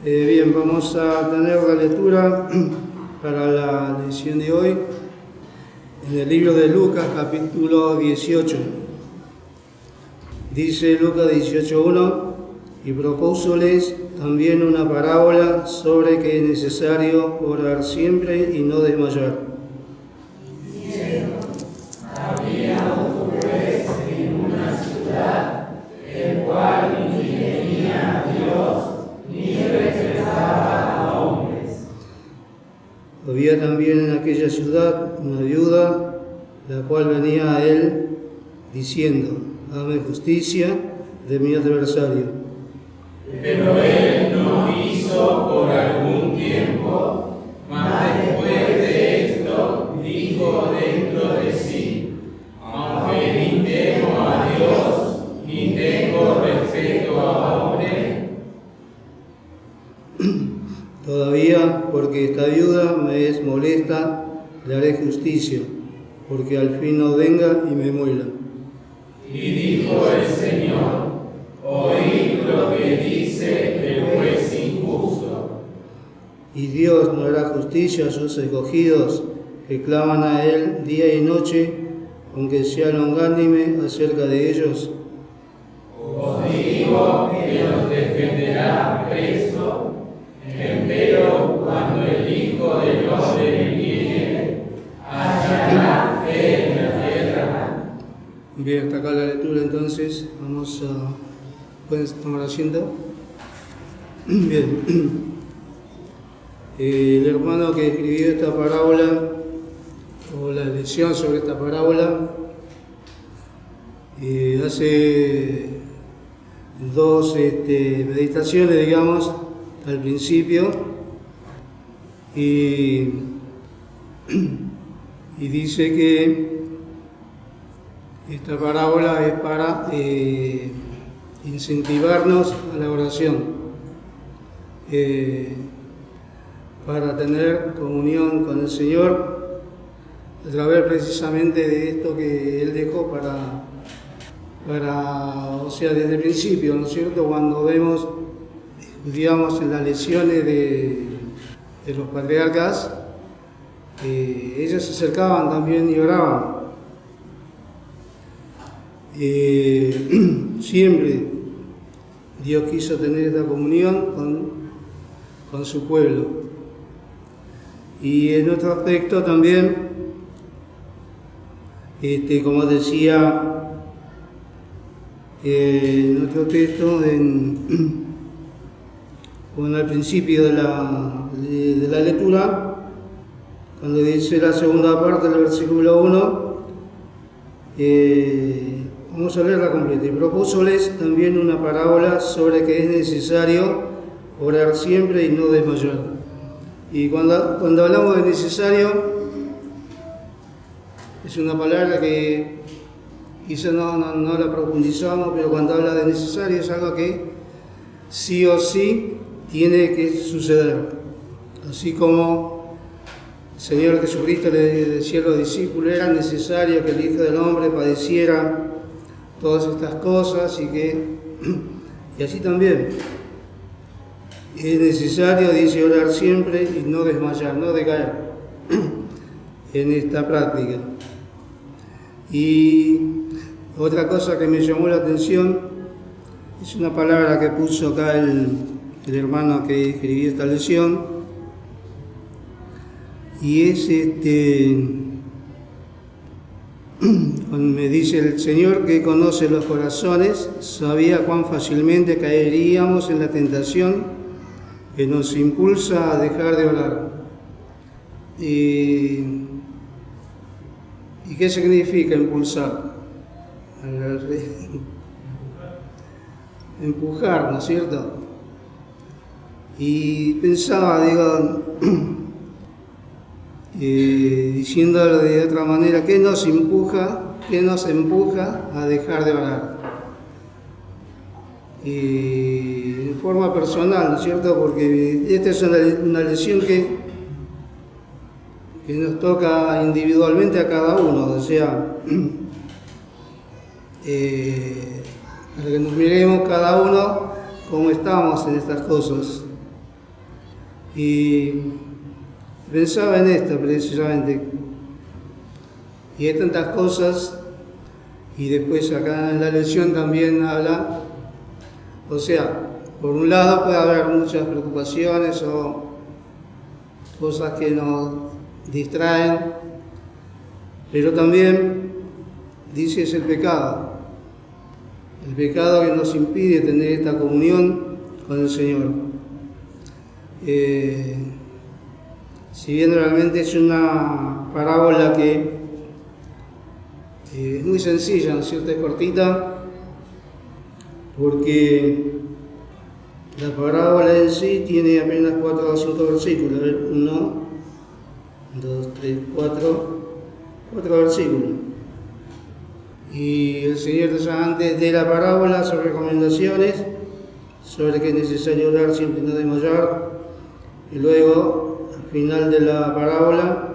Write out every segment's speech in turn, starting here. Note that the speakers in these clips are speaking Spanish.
Bien, vamos a tener la lectura para la lección de hoy en el libro de Lucas, capítulo 18. Dice Lucas 18:1: y propúsoles también una parábola sobre que es necesario orar siempre y no desmayar. Había un juez en una ciudad, el cual ni temía a Dios, ni respetaba a hombres. Había también en aquella ciudad una viuda, la cual venía a él diciendo: hazme justicia de mi adversario. Pero él no quiso por algún tiempo, mas después de esto dijo dentro de sí: aunque ni temo a Dios, ni tengo respeto a hombre, Todavía, porque esta viuda me es molesta, le haré justicia, porque al fin no venga y me muela. y dijo el Señor: oíd lo que dice el juez injusto. Y Dios no hará justicia a sus escogidos, que claman a Él día y noche, aunque sea longánime acerca de ellos. Os digo que los defenderá presto, empero cuando el Hijo del Hombre viniere, hallará fe en la tierra. Bien, hasta acá la lectura entonces. ¿Pueden tomar asiento? Bien. El hermano que escribió esta parábola, o la lección sobre esta parábola, hace dos meditaciones, digamos, al principio, y dice que esta parábola es para incentivarnos a la oración, para tener comunión con el Señor a través precisamente de esto que Él dejó o sea, desde el principio, ¿no es cierto? Cuando estudiamos en las lecciones de los patriarcas, ellos se acercaban también y oraban. Siempre Dios quiso tener esta comunión con su pueblo. Y en otro aspecto también, como decía en otro texto, al principio de la lectura, cuando dice la segunda parte del versículo 1, vamos a leerla completa. Y propúsoles también una parábola sobre que es necesario orar siempre y no desmayar. Y cuando hablamos de necesario, es una palabra que quizá no la profundizamos, pero cuando habla de necesario es algo que sí o sí tiene que suceder. Así como el Señor Jesucristo le decía a los discípulos, era necesario que el Hijo del Hombre padeciera todas estas cosas, y así también es necesario, dice, orar siempre y no desmayar, no decaer en esta práctica. Y otra cosa que me llamó la atención es una palabra que puso acá el hermano que escribió esta lección, y es cuando me dice: el Señor, que conoce los corazones, sabía cuán fácilmente caeríamos en la tentación que nos impulsa a dejar de orar. ¿Y qué significa impulsar? Empujar, ¿no es cierto? Y pensaba, diciéndolo de otra manera, ¿qué nos empuja a dejar de orar? En forma personal, ¿no es cierto? Porque esta es una lección que nos toca individualmente a cada uno, o sea, para que nos miremos cada uno cómo estamos en estas cosas. Y pensaba en esto precisamente, y hay tantas cosas, y después acá en la lección también habla, o sea, por un lado puede haber muchas preocupaciones o cosas que nos distraen, pero también dice es el pecado que nos impide tener esta comunión con el Señor. Si bien realmente es una parábola que es muy sencilla, ¿no es cierto? Es cortita, porque la parábola en sí tiene apenas 4 o 5 versículos. 1, 2, 3, 4 versículos. Y el Señor antes de la parábola hace recomendaciones sobre que es necesario orar siempre y no desmayar. Y luego, al final de la parábola,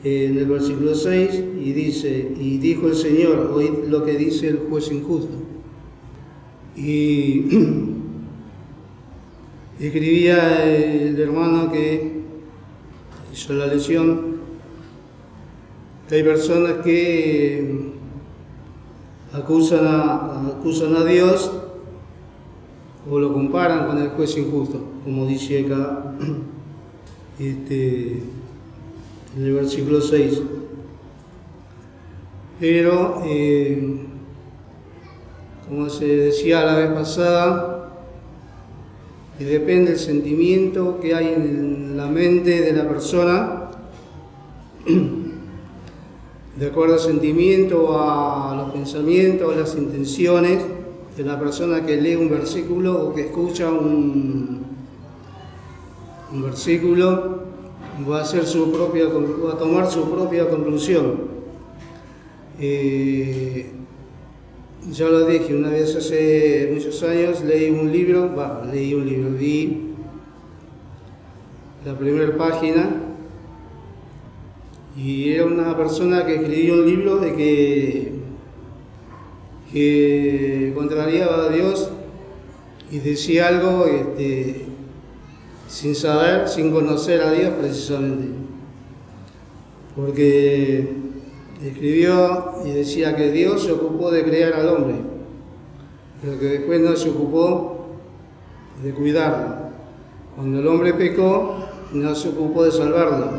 en el versículo 6, y dice, y dijo el Señor, oíd lo que dice el juez injusto. Y escribía el hermano que hizo la lección, que hay personas que acusan a Dios o lo comparan con el juez injusto, como dice acá en el versículo 6. Pero, como se decía la vez pasada, que depende del sentimiento que hay en la mente de la persona, de acuerdo al sentimiento, a los pensamientos, a las intenciones de la persona que lee un versículo o que escucha un versículo, va a tomar su propia conclusión. Ya lo dije, una vez hace muchos años vi la primera página y era una persona que escribió un libro de que contrariaba a Dios y decía algo sin saber, sin conocer a Dios precisamente, porque escribió y decía que Dios se ocupó de crear al hombre, pero que después no se ocupó de cuidarlo. Cuando el hombre pecó, no se ocupó de salvarlo,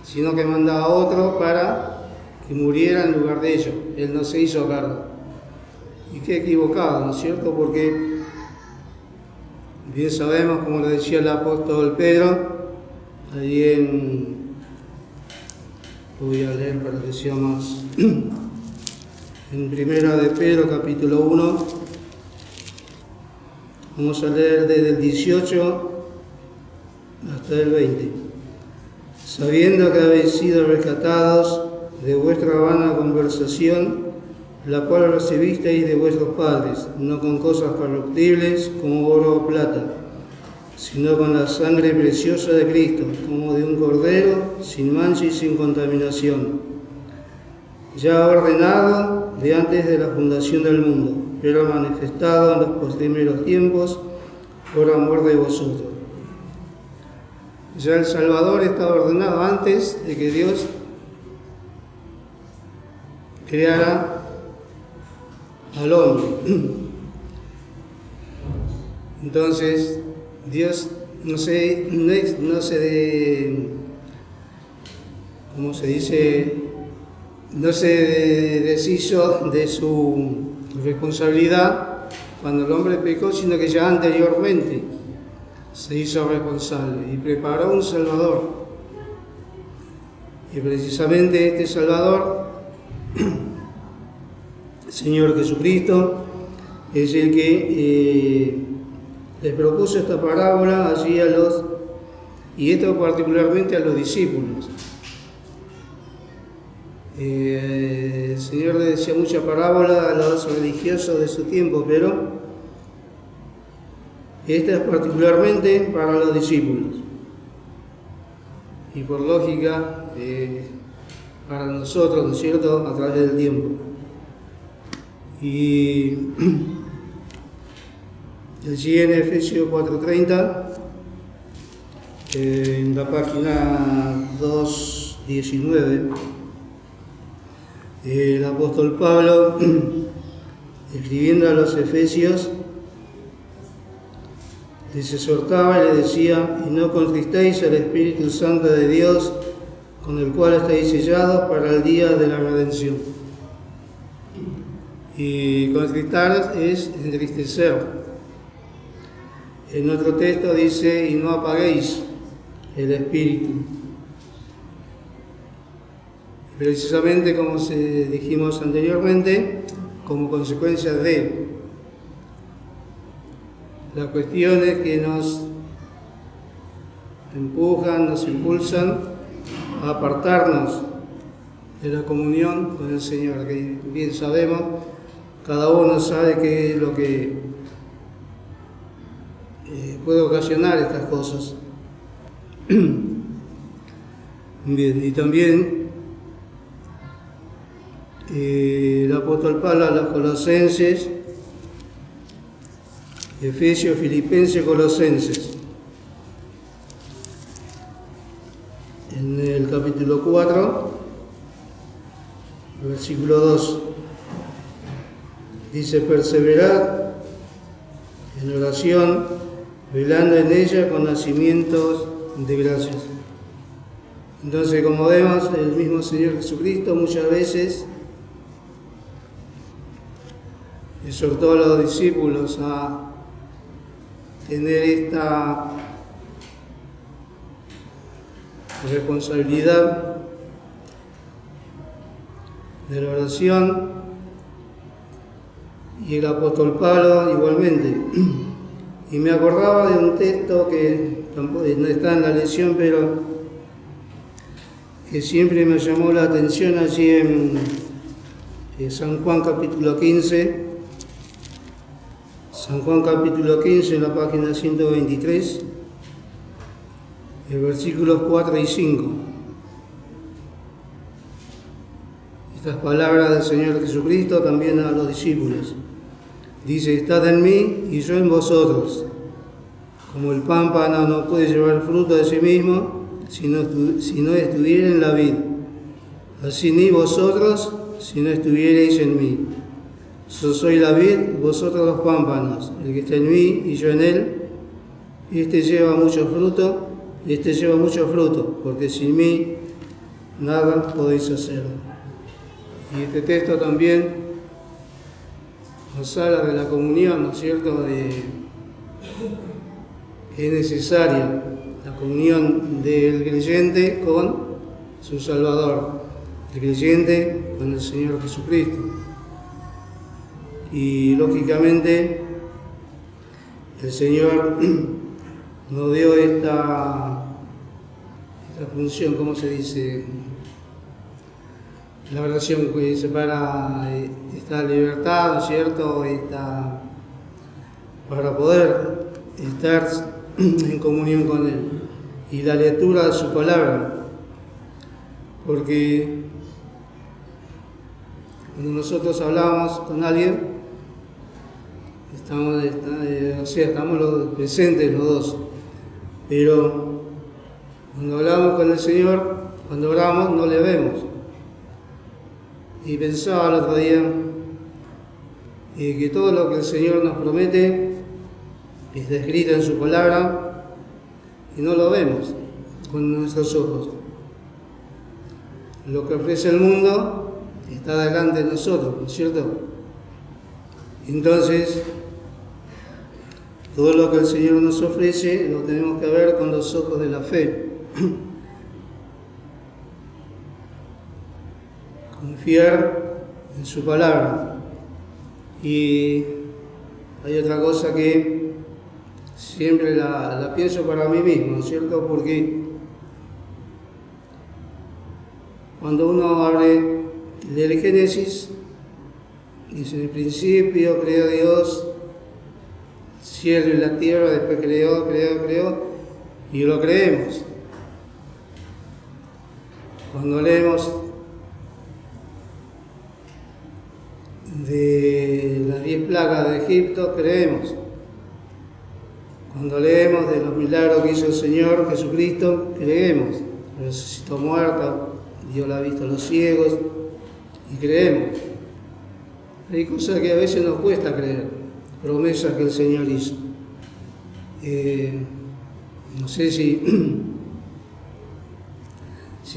sino que mandaba a otro para que muriera en lugar de ellos. Él no se hizo cargo. Y qué equivocado, ¿no es cierto? Porque bien sabemos, como lo decía el apóstol Pedro, allí voy a leer para que sea más, en Primera de Pedro, capítulo 1, vamos a leer desde el 18 hasta el 20. Sabiendo que habéis sido rescatados de vuestra vana conversación, la cual recibisteis de vuestros padres, no con cosas corruptibles como oro o plata, sino con la sangre preciosa de Cristo, como de un cordero, sin mancha y sin contaminación, ya ordenado de antes de la fundación del mundo, pero manifestado en los postrimeros tiempos por amor de vosotros. Ya el Salvador estaba ordenado antes de que Dios creara al hombre. Entonces, Dios no se deshizo de su responsabilidad cuando el hombre pecó, sino que ya anteriormente se hizo responsable y preparó un Salvador. Y precisamente este Salvador, el Señor Jesucristo, es el que les propuso esta parábola allí y esto particularmente a los discípulos. El Señor le decía mucha parábola a los religiosos de su tiempo, pero esta es particularmente para los discípulos. Y por lógica, para nosotros, ¿no es cierto?, a través del tiempo. Y allí en Efesios 4:30 En la página 219, el apóstol Pablo, escribiendo a los Efesios, les exhortaba y les decía: y no contristéis al Espíritu Santo de Dios, con el cual estáis sellados para el día de la redención. Y contristar es entristecer. En otro texto dice: y no apaguéis el Espíritu. Precisamente como dijimos anteriormente, como consecuencia de las cuestiones que nos empujan, nos impulsan a apartarnos de la comunión con el Señor, que bien sabemos, cada uno sabe qué es lo que puede ocasionar estas cosas. Bien, y también el apóstol Pablo a los Colosenses, Efesios, Filipenses, Colosenses, en el capítulo 4, versículo 2, dice: perseverad en oración, velando en ella con nacimientos de gracias. Entonces, como vemos, el mismo Señor Jesucristo muchas veces exhortó a los discípulos a tener esta responsabilidad de la oración, y el apóstol Pablo igualmente. Y me acordaba de un texto que tampoco no está en la lección, pero que siempre me llamó la atención allí en San Juan capítulo 15. San Juan capítulo 15, en la página 123, versículos 4 y 5. Estas palabras del Señor Jesucristo también a los discípulos. Dice: estad en mí y yo en vosotros. Como el pámpano no puede llevar fruto de sí mismo si no estuviera en la vid, así ni vosotros si no estuvierais en mí. Yo soy la vid, vosotros los pámpanos. El que está en mí y yo en él, este lleva mucho fruto, porque sin mí nada podéis hacer. Y este texto también nos habla de la comunión, ¿no es cierto?, que es necesaria, la comunión del creyente con su Salvador, el creyente con el Señor Jesucristo. Y lógicamente el Señor nos dio esta función, ¿cómo se dice? La oración que separa esta libertad, ¿no es cierto?, para poder estar en comunión con Él, y la lectura de su palabra, porque cuando nosotros hablamos con alguien, estamos los presentes los dos, pero cuando hablamos con el Señor, cuando oramos, no le vemos. Y pensaba el otro día que todo lo que el Señor nos promete está escrito en su palabra y no lo vemos con nuestros ojos. Lo que ofrece el mundo está delante de nosotros, ¿no es cierto? Entonces, todo lo que el Señor nos ofrece lo tenemos que ver con los ojos de la fe. Confiar en su palabra. Y hay otra cosa que siempre la pienso para mí mismo, ¿no es cierto? Porque cuando uno abre el Génesis, dice: en el principio creó Dios el cielo y la tierra, después creó, y lo creemos. Cuando leemos de las 10 plagas de Egipto, creemos. Cuando leemos de los milagros que hizo el Señor Jesucristo, creemos. Resucitó muerto, dio la vista a los ciegos y creemos. Hay cosas que a veces nos cuesta creer, promesas que el Señor hizo. No sé si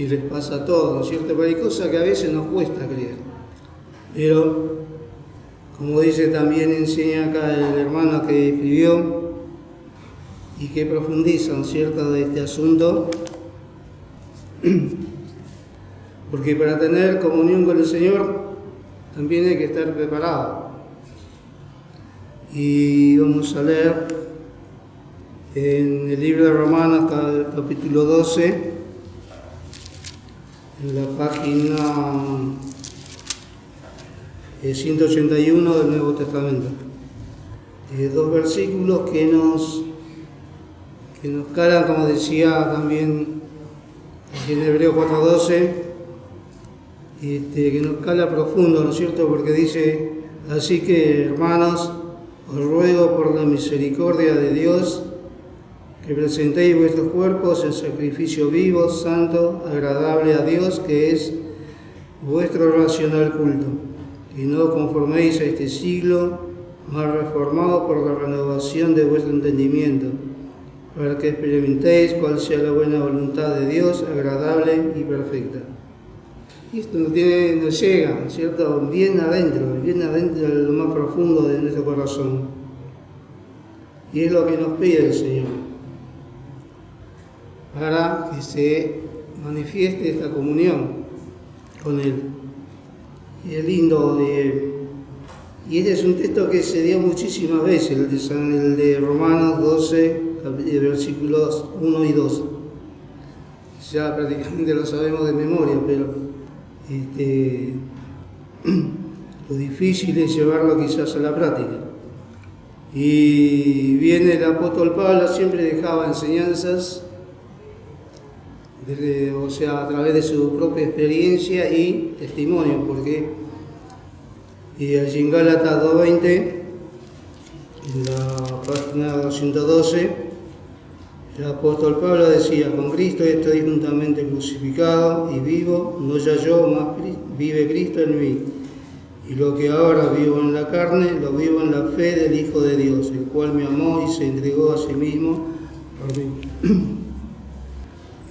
les pasa a todos, ¿no es cierto? Pero hay cosas que a veces nos cuesta creer. Pero, como dice también, enseña acá el hermano que escribió y que profundiza, ¿no es cierto?, de este asunto. Porque para tener comunión con el Señor también hay que estar preparado. Y vamos a leer en el libro de Romanos, capítulo 12, en la página 181 del Nuevo Testamento. Dos versículos que nos calan, como decía también en Hebreos 4:12, que nos cala profundo, ¿no es cierto? Porque dice: así que, hermanos, os ruego por la misericordia de Dios que presentéis vuestros cuerpos en sacrificio vivo, santo, agradable a Dios, que es vuestro racional culto, y no conforméis a este siglo, mas reformados por la renovación de vuestro entendimiento, para que experimentéis cuál sea la buena voluntad de Dios, agradable y perfecta. Y esto nos llega, ¿cierto?, bien adentro, de lo más profundo de nuestro corazón. Y es lo que nos pide el Señor, para que se manifieste esta comunión con Él. Y es lindo, y este es un texto que se dio muchísimas veces, el de Romanos 12, versículos 1 y 2. Ya prácticamente lo sabemos de memoria, pero lo difícil es llevarlo quizás a la práctica. Y viene el apóstol Pablo, siempre dejaba enseñanzas, a través de su propia experiencia y testimonio, porque allí en Gálatas 2:20, en la página 212, el apóstol Pablo decía: con Cristo estoy juntamente crucificado y vivo, no ya yo, mas vive Cristo en mí. Y lo que ahora vivo en la carne, lo vivo en la fe del Hijo de Dios, el cual me amó y se entregó a sí mismo por mí.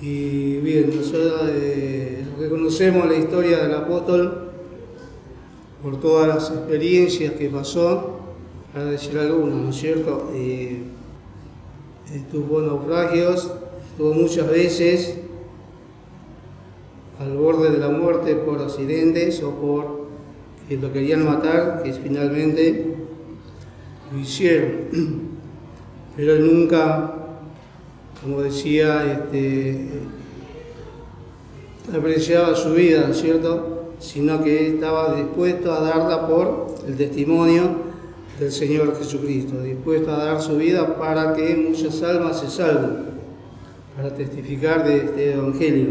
Y bien, nosotros reconocemos la historia del apóstol por todas las experiencias que pasó, para decir algunas, ¿no es cierto? Tuvo naufragios, estuvo muchas veces al borde de la muerte por accidentes o por que lo querían matar, que finalmente lo hicieron. Pero él nunca, como decía, apreciaba su vida, ¿cierto?, sino que estaba dispuesto a darla por el testimonio del Señor Jesucristo, dispuesto a dar su vida para que muchas almas se salven, para testificar de este Evangelio.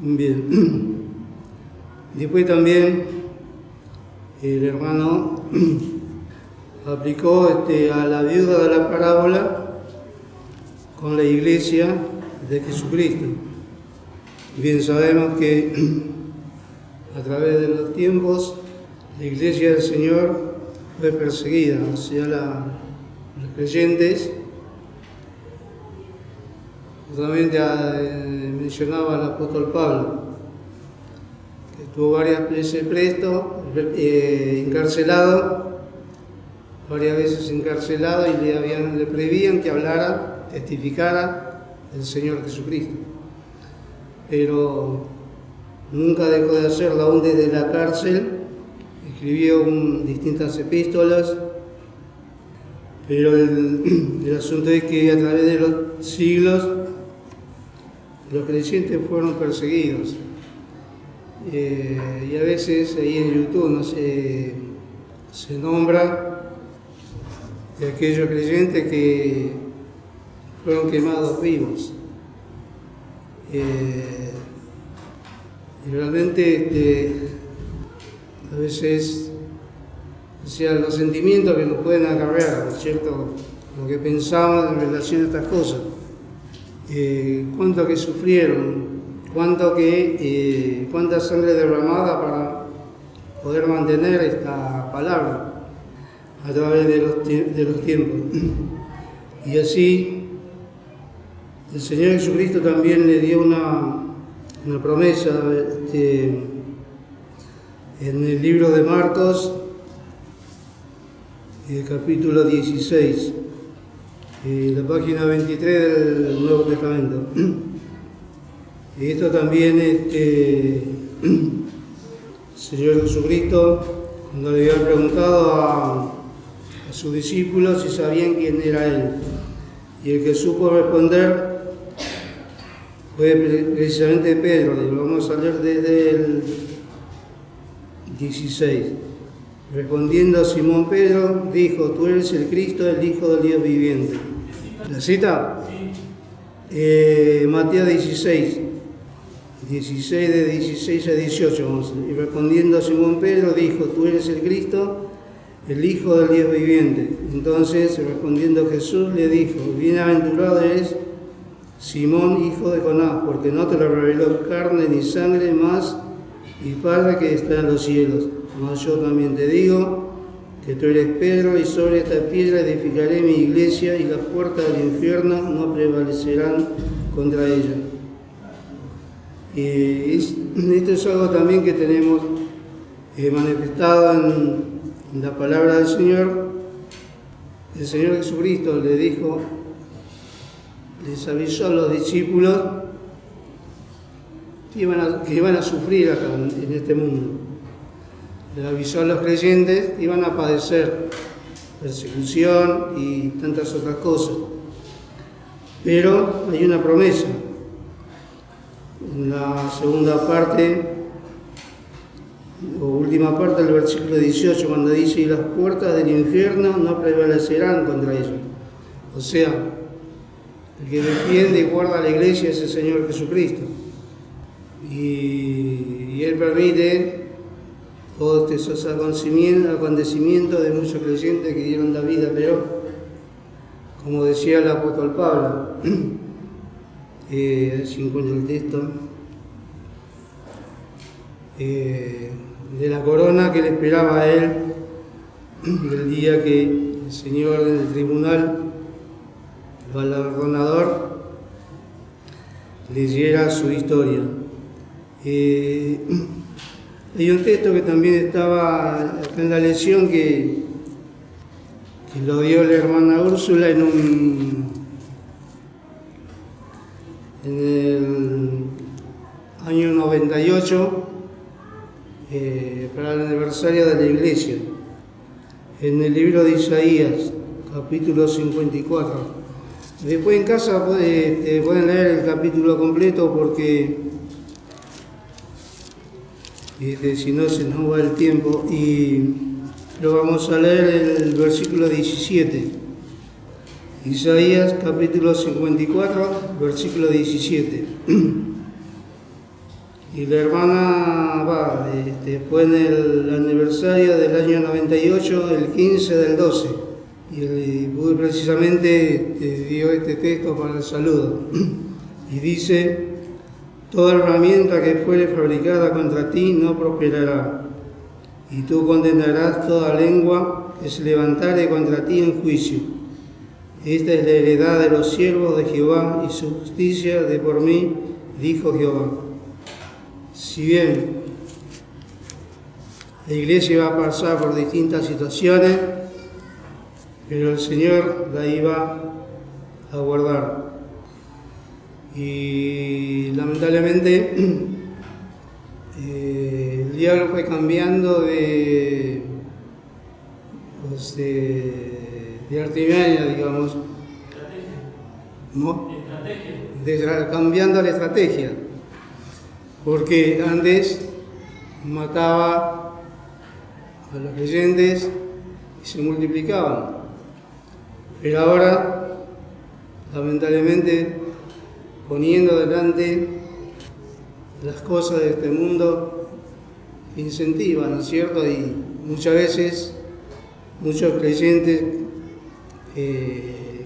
Bien. Después también el hermano aplicó a la viuda de la parábola con la iglesia de Jesucristo. Bien sabemos que a través de los tiempos la iglesia del Señor fue perseguida, o sea, los creyentes. Justamente mencionaba el apóstol Pablo, que estuvo varias veces preso, encarcelado, varias veces encarcelado, y le prohibían que hablara, testificara del Señor Jesucristo. Pero nunca dejó de hacerlo, aún desde la cárcel. Escribió distintas epístolas, pero el asunto es que a través de los siglos los creyentes fueron perseguidos. Y a veces ahí en YouTube no se nombra de aquellos creyentes que fueron quemados vivos. Y realmente a veces o sea, los sentimientos que nos pueden acarrear, ¿no es cierto? Lo que pensamos en relación a estas cosas. Cuánto que sufrieron, cuánta sangre derramada para poder mantener esta palabra a través de los tiempos. Y así el Señor Jesucristo también le dio una promesa en el libro de Marcos, capítulo 16, la página 23 del Nuevo Testamento. Y esto también, el Señor Jesucristo, cuando le había preguntado a sus discípulos si sabían quién era Él, y el que supo responder fue precisamente Pedro. Vamos a leer desde el 16. Respondiendo Simón Pedro, dijo: tú eres el Cristo, el Hijo del Dios viviente. ¿La cita? Sí. Mateo 16, de 16 a 18. Vamos. Y respondiendo Simón Pedro, dijo: tú eres el Cristo, el Hijo del Dios viviente. Entonces, respondiendo Jesús, le dijo: bienaventurado eres, Simón, hijo de Jonás, porque no te lo reveló carne ni sangre, más y Padre que está en los cielos. Mas yo también te digo que tú eres Pedro, y sobre esta piedra edificaré mi iglesia, y las puertas del infierno no prevalecerán contra ella. Esto es algo también que tenemos manifestado en la palabra del Señor. El Señor Jesucristo le dijo, les avisó a los discípulos que iban a sufrir acá en este mundo. Les avisó a los creyentes que iban a padecer persecución y tantas otras cosas. Pero hay una promesa. En la segunda parte, o última parte del versículo 18, cuando dice: y las puertas del infierno no prevalecerán contra ellos. O sea, el que defiende y guarda la iglesia es el Señor Jesucristo. Y Él permite todos esos acontecimientos de muchos creyentes que dieron la vida, pero, como decía el apóstol Pablo, así encuentro el texto, de la corona que le esperaba a él el día que el Señor en el tribunal, el galardonador, leyera su historia. Hay un texto que también estaba acá en la lección que lo dio la hermana Úrsula en el año 98, para el aniversario de la iglesia, en el libro de Isaías, capítulo 54. Después en casa pueden leer el capítulo completo, porque si no se nos va el tiempo, pero vamos a leer el versículo 17. Isaías capítulo 54, versículo 17. Y la hermana fue en el aniversario del año 98, el 15 del 12. Y precisamente dio este texto para el saludo. Y dice: toda herramienta que fuere fabricada contra ti no prosperará, y tú condenarás toda lengua que se levantare contra ti en juicio. Esta es la heredad de los siervos de Jehová, y su justicia de por mí, dijo Jehová. Si bien la iglesia va a pasar por distintas situaciones, pero el Señor la iba a guardar. Y lamentablemente el diablo fue cambiando de artimaña, digamos, ¿no? Cambiando la estrategia, porque antes mataba a los creyentes y se multiplicaban, pero ahora, lamentablemente, poniendo delante las cosas de este mundo, incentiva, ¿no es cierto? Y muchas veces muchos creyentes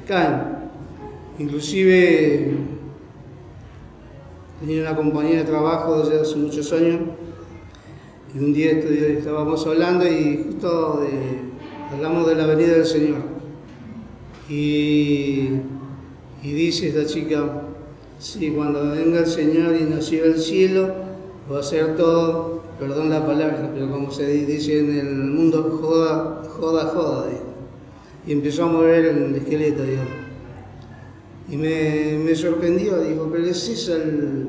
caen. Inclusive tenía una compañía de trabajo desde hace muchos años y un día estábamos hablando y justo hablamos de la venida del Señor. Y dice esta chica, sí, cuando venga el Señor y nos lleve al cielo, va a ser todo, perdón la palabra, pero como se dice en el mundo, joda, digo. Y empezó a mover el esqueleto, digamos. Y me sorprendió, digo, pero ese es el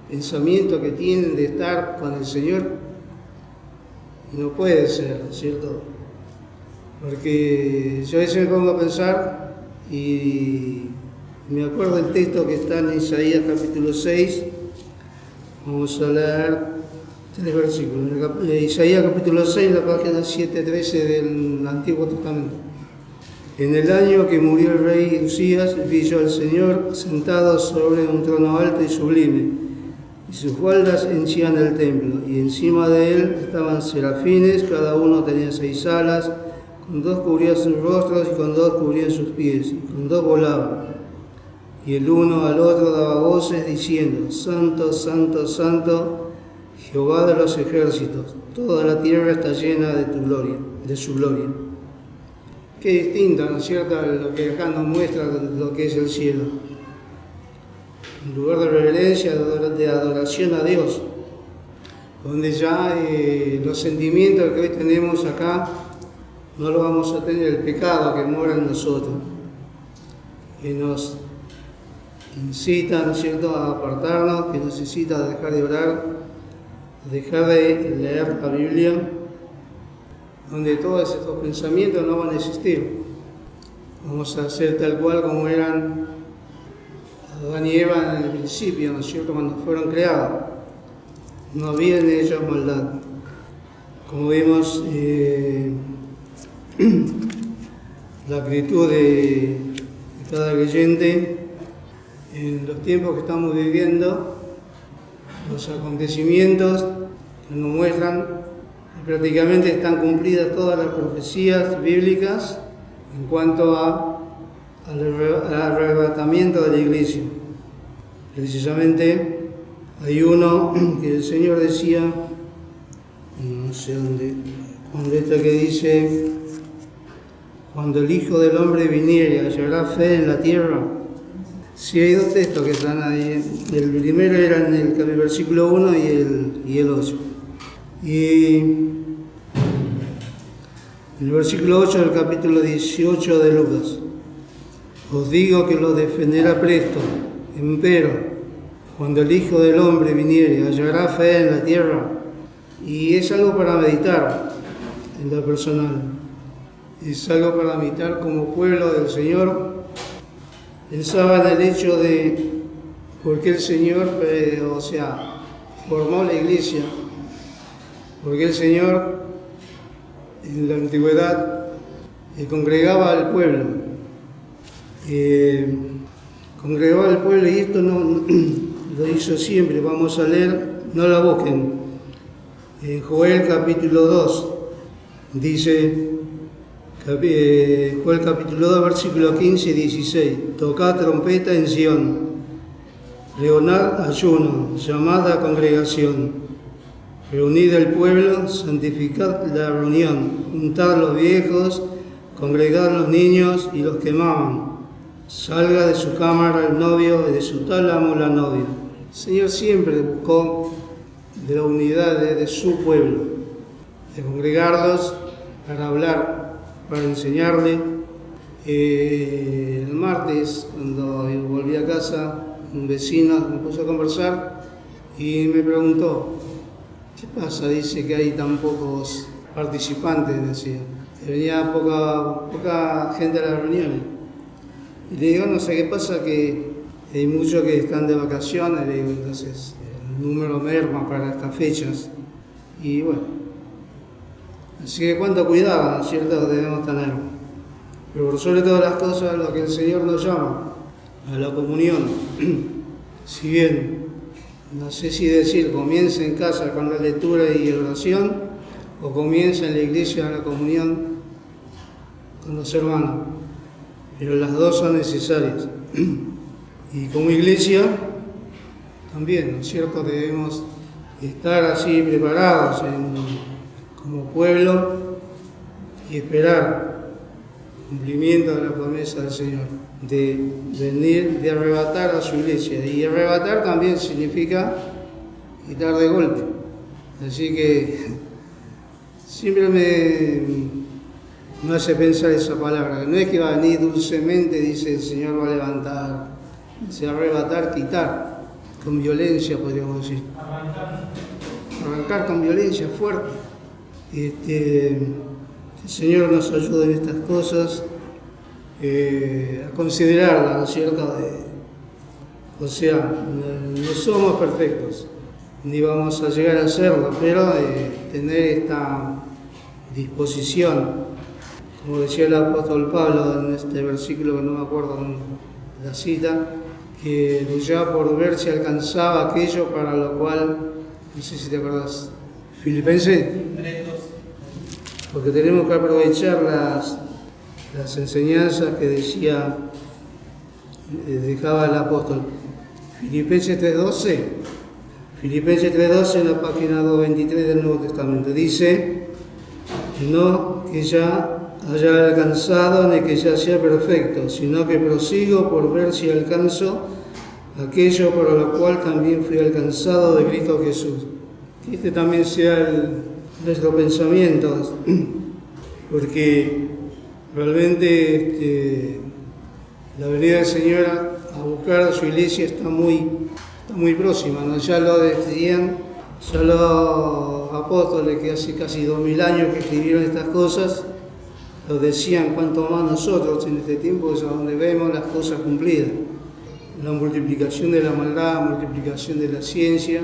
pensamiento que tienen de estar con el Señor. Y no puede ser, ¿cierto? Porque yo a veces me pongo a pensar y me acuerdo del texto que está en Isaías capítulo 6. Vamos a leer 3 versículos. Isaías capítulo 6, la página 7-13 del Antiguo Testamento. En el año que murió el rey Usías, vi yo al Señor sentado sobre un trono alto y sublime, y sus faldas henchían el templo, y encima de él estaban serafines, cada uno tenía 6 alas, con 2 cubrían sus rostros y con 2 cubrían sus pies, y con 2 volaban. Y el uno al otro daba voces diciendo, Santo, Santo, Santo, Jehová de los ejércitos, toda la tierra está llena de tu gloria, de su gloria. Qué distinto, ¿no es cierto?, lo que acá nos muestra lo que es el cielo. Un lugar de reverencia, de adoración a Dios, donde ya los sentimientos que hoy tenemos acá no los vamos a tener, el pecado que mora en nosotros, que nos incita, ¿no es cierto?, a apartarnos, que nos incita a dejar de orar, a dejar de leer la Biblia, donde todos estos pensamientos no van a existir. Vamos a ser tal cual como eran Adán y Eva en el principio, ¿no es cierto?, cuando fueron creados. No había en ellos maldad. Como vimos, la actitud de cada creyente en los tiempos que estamos viviendo, los acontecimios que nos muestran que prácticamente están cumplidas todas las profecías bíblicas en cuanto al arrebatamiento de la iglesia. Precisamente hay uno que el Señor decía, no sé dónde, cuando esta que dice, cuando el Hijo del Hombre viniere, hallará fe en la tierra. Sí, hay 2 textos que están ahí. El primero era en el versículo 1 y el 8. Y el versículo 8 del capítulo 18 de Lucas. Os digo que lo defenderá presto, empero, cuando el Hijo del Hombre viniere, hallará fe en la tierra. Y es algo para meditar en lo personal. Es algo para meditar como pueblo del Señor. Pensaba en el hecho de por qué el Señor, formó la iglesia, porque el Señor en la antigüedad congregaba al pueblo. Congregaba al pueblo y esto no lo hizo siempre. Vamos a leer, no la busquen. En Joel capítulo 2 dice, Joel capítulo 2 versículo 15 y 16, tocad trompeta en Sión, pregonad ayuno, llamad a congregación, reunid el pueblo, santificad la reunión, juntad los viejos, congregad los niños y los que maman, salga de su cámara el novio y de su tálamo la novia. El Señor siempre buscó de la unidad de su pueblo, de congregarlos para hablar, para enseñarle. El martes, cuando volví a casa, un vecino me puso a conversar y me preguntó, ¿qué pasa? Dice que hay tan pocos participantes, decía, que venía poca gente a las reuniones. Y le digo, no sé qué pasa, que hay muchos que están de vacaciones, le digo, entonces el número merma para estas fechas. Y bueno, así que cuánto cuidado, ¿no es cierto?, debemos tener. Pero por sobre todas las cosas, lo que el Señor nos llama, a la comunión. Si bien, no sé si decir, comienza en casa con la lectura y oración, o comienza en la iglesia la comunión, con los hermanos, pero las dos son necesarias. Y como iglesia, también, ¿no es cierto?, debemos estar así preparados como pueblo y esperar el cumplimiento de la promesa del Señor, de venir, de arrebatar a su iglesia. Y arrebatar también significa quitar de golpe. Así que siempre me hace pensar esa palabra. No es que va a venir dulcemente, dice el Señor, va a levantar, se arrebatar, quitar, con violencia podríamos decir. Arrancar con violencia fuerte. El Señor nos ayude en estas cosas, a considerarlas, ¿no es cierto? O sea, no somos perfectos, ni vamos a llegar a serlo, pero tener esta disposición, como decía el apóstol Pablo en este versículo que no me acuerdo la cita, que luchaba por ver si alcanzaba aquello para lo cual, no sé si te acordás, Filipenses, porque tenemos que aprovechar las enseñanzas que dejaba el apóstol. Filipenses 3.12, Filipenses 3.12 en la página 223 del Nuevo Testamento, dice, no que ya haya alcanzado ni que ya sea perfecto, sino que prosigo por ver si alcanzo aquello para lo cual también fui alcanzado de Cristo Jesús. Que este también sea nuestro pensamiento, porque realmente la venida del Señor a buscar a su iglesia está muy próxima, ¿no? Ya lo decían, ya los apóstoles que hace casi 2000 años que escribieron estas cosas, lo decían, cuanto más nosotros en este tiempo es donde vemos las cosas cumplidas. La multiplicación de la maldad, multiplicación de la ciencia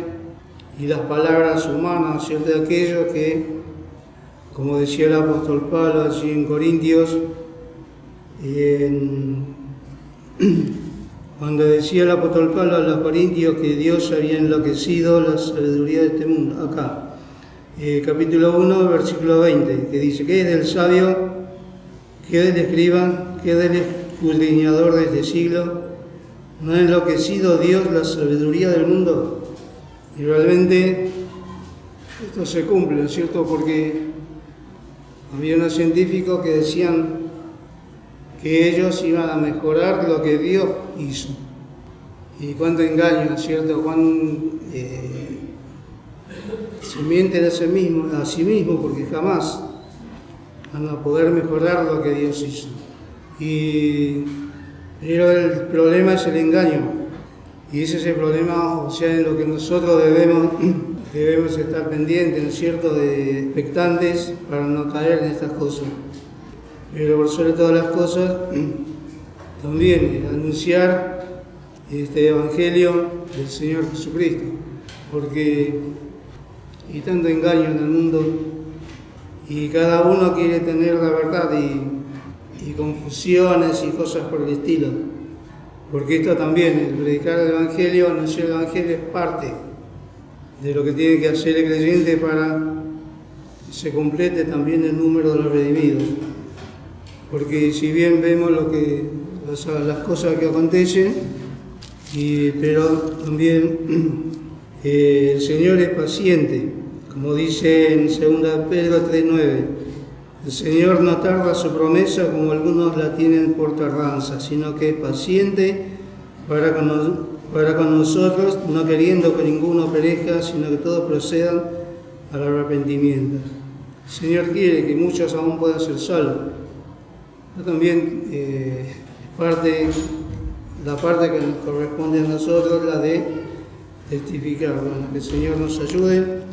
y las palabras humanas, ¿cierto? De aquellos que, como decía el apóstol Pablo allí en Corintios, cuando decía el apóstol Pablo a los Corintios que Dios había enloquecido la sabiduría de este mundo, acá, capítulo 1, versículo 20, que dice, ¿qué es del sabio? ¿Qué del escriba? ¿Qué del escudriñador de este siglo? ¿No ha enloquecido Dios la sabiduría del mundo? Y realmente esto se cumple, ¿no es cierto? Porque había unos científicos que decían que ellos iban a mejorar lo que Dios hizo. Y cuánto engaño, ¿no es cierto? Se mienten a sí mismo, porque jamás van a poder mejorar lo que Dios hizo. Pero el problema es el engaño. Y ese es el problema, o sea, en lo que nosotros debemos estar pendientes, ¿no es cierto?, de expectantes para no caer en estas cosas. Pero por sobre todas las cosas, también anunciar este Evangelio del Señor Jesucristo, porque hay tanto engaño en el mundo y cada uno quiere tener la verdad y confusiones y cosas por el estilo. Porque esto también, el predicar el Evangelio, anunciar el Evangelio es parte de lo que tiene que hacer el creyente para que se complete también el número de los redimidos. Porque si bien vemos las cosas que acontecen, pero también el Señor es paciente, como dice en 2 Pedro 3.9. El Señor no tarda su promesa como algunos la tienen por tardanza, sino que es paciente para con nosotros, no queriendo que ninguno perezca, sino que todos procedan al arrepentimiento. El Señor quiere que muchos aún puedan ser salvos. También la parte que nos corresponde a nosotros, la de testificar. Bueno, que el Señor nos ayude.